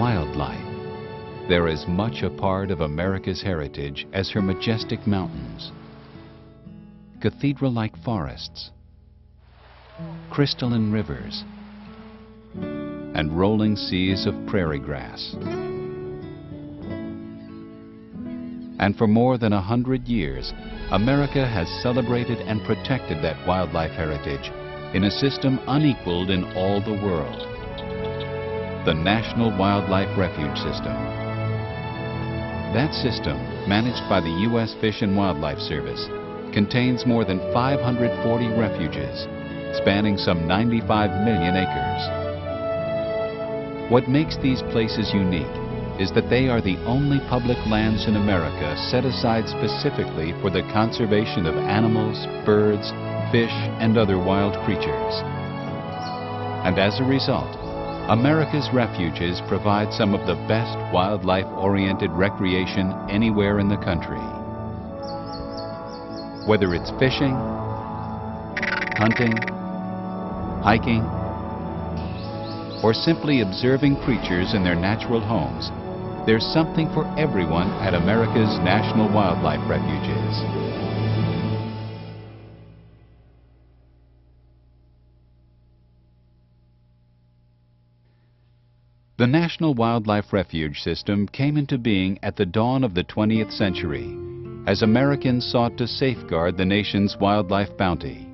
wildlife. They're as much a part of America's heritage as her majestic mountains, cathedral-like forests, crystalline rivers, and rolling seas of prairie grass. And for more than 100 years, America has celebrated and protected that wildlife heritage in a system unequaled in all the world: the National Wildlife Refuge System. That system, managed by the U.S. Fish and Wildlife Service, contains more than 540 refuges, spanning some 95 million acres. What makes these places unique is that they are the only public lands in America set aside specifically for the conservation of animals, birds, fish, and other wild creatures. And as a result, America's refuges provide some of the best wildlife-oriented recreation anywhere in the country. Whether it's fishing, hunting, hiking, or simply observing creatures in their natural homes, there's something for everyone at America's National Wildlife Refuges. The National Wildlife Refuge System came into being at the dawn of the 20th century, as Americans sought to safeguard the nation's wildlife bounty.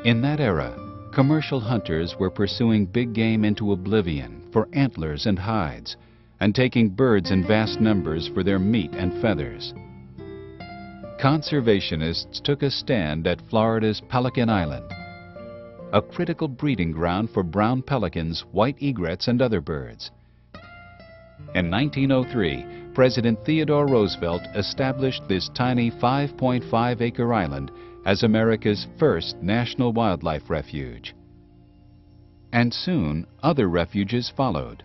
In that era, commercial hunters were pursuing big game into oblivion for antlers and hides, and taking birds in vast numbers for their meat and feathers. Conservationists took a stand at Florida's Pelican Island, a critical breeding ground for brown pelicans, white egrets, and other birds. In 1903, President Theodore Roosevelt established this tiny 5.5-acre island as America's first national wildlife refuge. And soon, other refuges followed.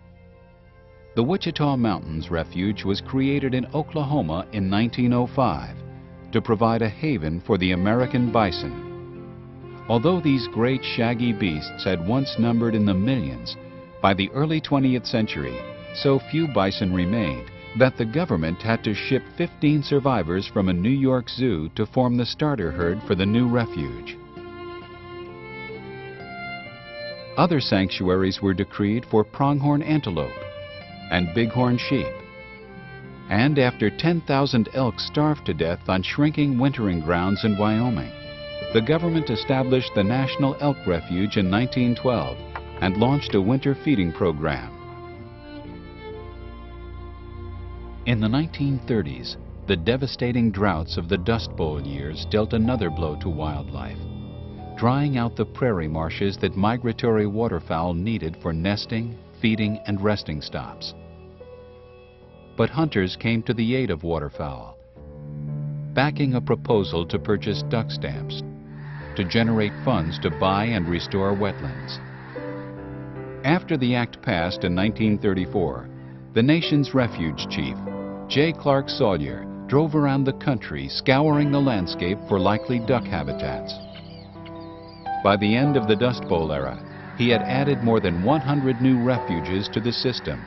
The Wichita Mountains Refuge was created in Oklahoma in 1905 to provide a haven for the American bison. Although these great shaggy beasts had once numbered in the millions, by the early 20th century, so few bison remained that the government had to ship 15 survivors from a New York zoo to form the starter herd for the new refuge. Other sanctuaries were decreed for pronghorn antelope and bighorn sheep. And after 10,000 elk starved to death on shrinking wintering grounds in Wyoming, the government established the National Elk Refuge in 1912 and launched a winter feeding program. In the 1930s, the devastating droughts of the Dust Bowl years dealt another blow to wildlife, drying out the prairie marshes that migratory waterfowl needed for nesting, feeding, and resting stops. But hunters came to the aid of waterfowl, backing a proposal to purchase duck stamps to generate funds to buy and restore wetlands. After the act passed in 1934, the nation's refuge chief, J. Clark Saylor, drove around the country scouring the landscape for likely duck habitats. By the end of the Dust Bowl era, he had added more than 100 new refuges to the system,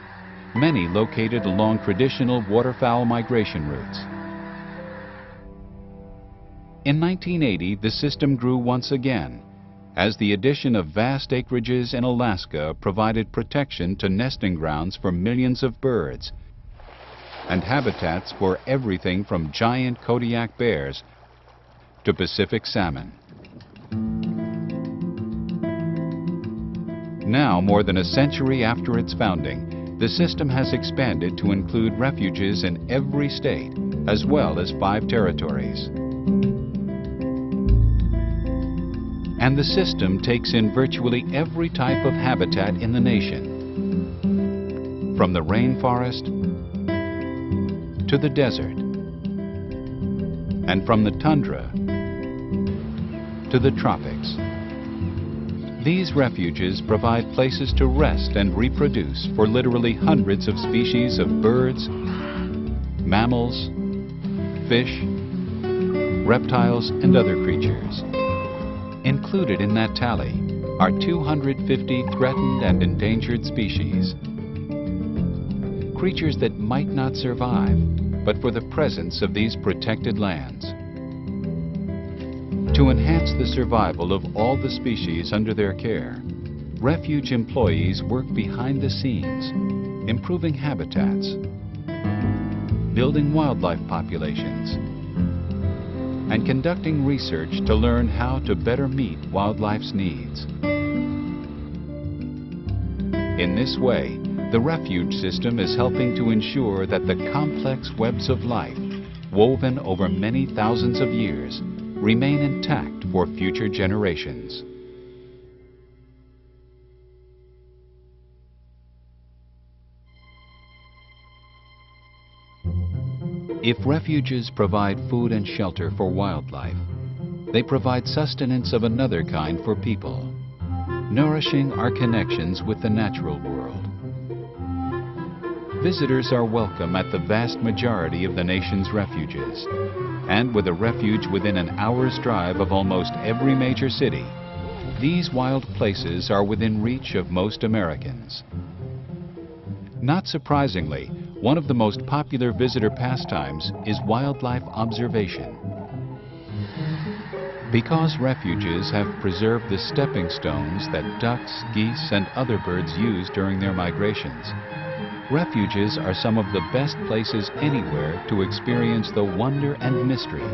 many located along traditional waterfowl migration routes. In 1980, the system grew once again, as the addition of vast acreages in Alaska provided protection to nesting grounds for millions of birds and habitats for everything from giant Kodiak bears to Pacific salmon. Now, more than a century after its founding, the system has expanded to include refuges in every state, as well as 5 territories. And the system takes in virtually every type of habitat in the nation, from the rainforest to the desert, and from the tundra to the tropics. These refuges provide places to rest and reproduce for literally hundreds of species of birds, mammals, fish, reptiles, and other creatures. Included in that tally are 250 threatened and endangered species, creatures that might not survive, but for the presence of these protected lands. To enhance the survival of all the species under their care, refuge employees work behind the scenes, improving habitats, building wildlife populations, and conducting research to learn how to better meet wildlife's needs. In this way, the refuge system is helping to ensure that the complex webs of life, woven over many thousands of years, remain intact for future generations. If refuges provide food and shelter for wildlife, they provide sustenance of another kind for people, nourishing our connections with the natural world. Visitors are welcome at the vast majority of the nation's refuges, and with a refuge within an hour's drive of almost every major city, these wild places are within reach of most Americans. Not surprisingly, one of the most popular visitor pastimes is wildlife observation. Because refuges have preserved the stepping stones that ducks, geese, and other birds use during their migrations, refuges are some of the best places anywhere to experience the wonder and mystery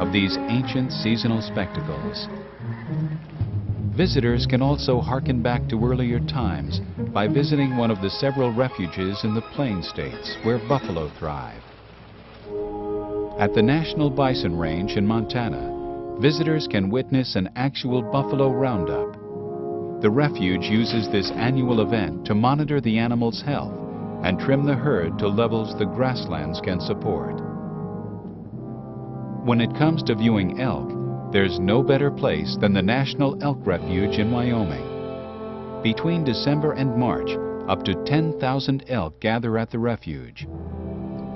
of these ancient seasonal spectacles. Visitors can also hearken back to earlier times by visiting one of the several refuges in the Plain States where buffalo thrive. At the National Bison Range in Montana, visitors can witness an actual buffalo roundup. The refuge uses this annual event to monitor the animal's health and trim the herd to levels the grasslands can support. When it comes to viewing elk, there's no better place than the National Elk Refuge in Wyoming. Between December and March, up to 10,000 elk gather at the refuge.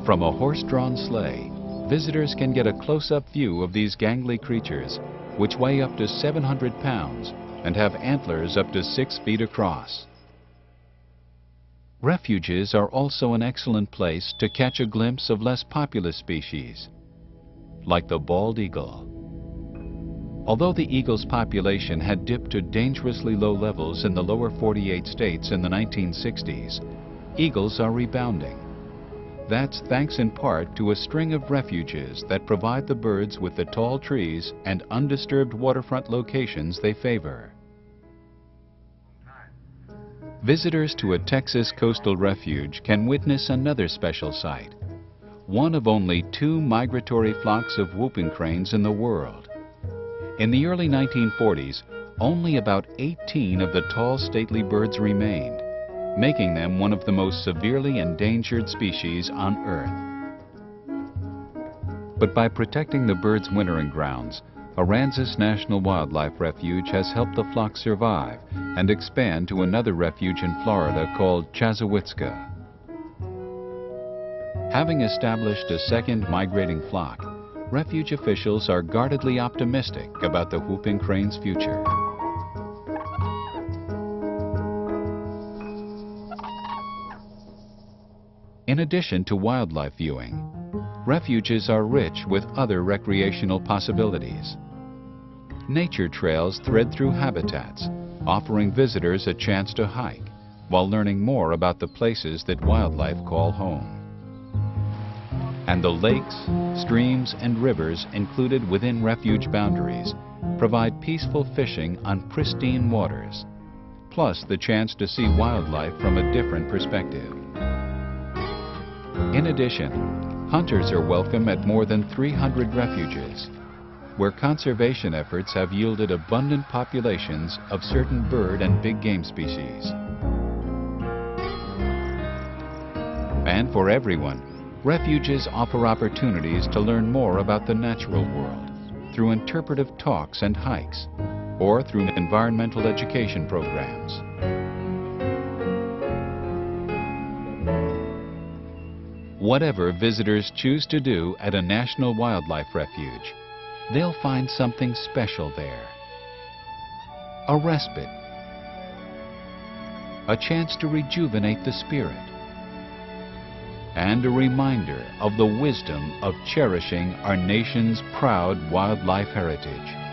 From a horse-drawn sleigh, visitors can get a close-up view of these gangly creatures, which weigh up to 700 pounds and have antlers up to 6 feet across. Refuges are also an excellent place to catch a glimpse of less populous species, like the bald eagle. Although the eagle's population had dipped to dangerously low levels in the lower 48 states in the 1960s, eagles are rebounding. That's thanks in part to a string of refuges that provide the birds with the tall trees and undisturbed waterfront locations they favor. Visitors to a Texas coastal refuge can witness another special sight, one of only 2 migratory flocks of whooping cranes in the world. In the early 1940s, only about 18 of the tall, stately birds remained, making them one of the most severely endangered species on Earth. But by protecting the birds' wintering grounds, Aransas National Wildlife Refuge has helped the flock survive and expand to another refuge in Florida called Chassahowitzka. Having established a second migrating flock, refuge officials are guardedly optimistic about the whooping crane's future. In addition to wildlife viewing, refuges are rich with other recreational possibilities. Nature trails thread through habitats, offering visitors a chance to hike while learning more about the places that wildlife call home. And the lakes, streams, and rivers included within refuge boundaries provide peaceful fishing on pristine waters, plus the chance to see wildlife from a different perspective. In addition, hunters are welcome at more than 300 refuges, where conservation efforts have yielded abundant populations of certain bird and big game species. And for everyone, refuges offer opportunities to learn more about the natural world through interpretive talks and hikes, or through environmental education programs. Whatever visitors choose to do at a national wildlife refuge, they'll find something special there. A respite, a chance to rejuvenate the spirit, and a reminder of the wisdom of cherishing our nation's proud wildlife heritage.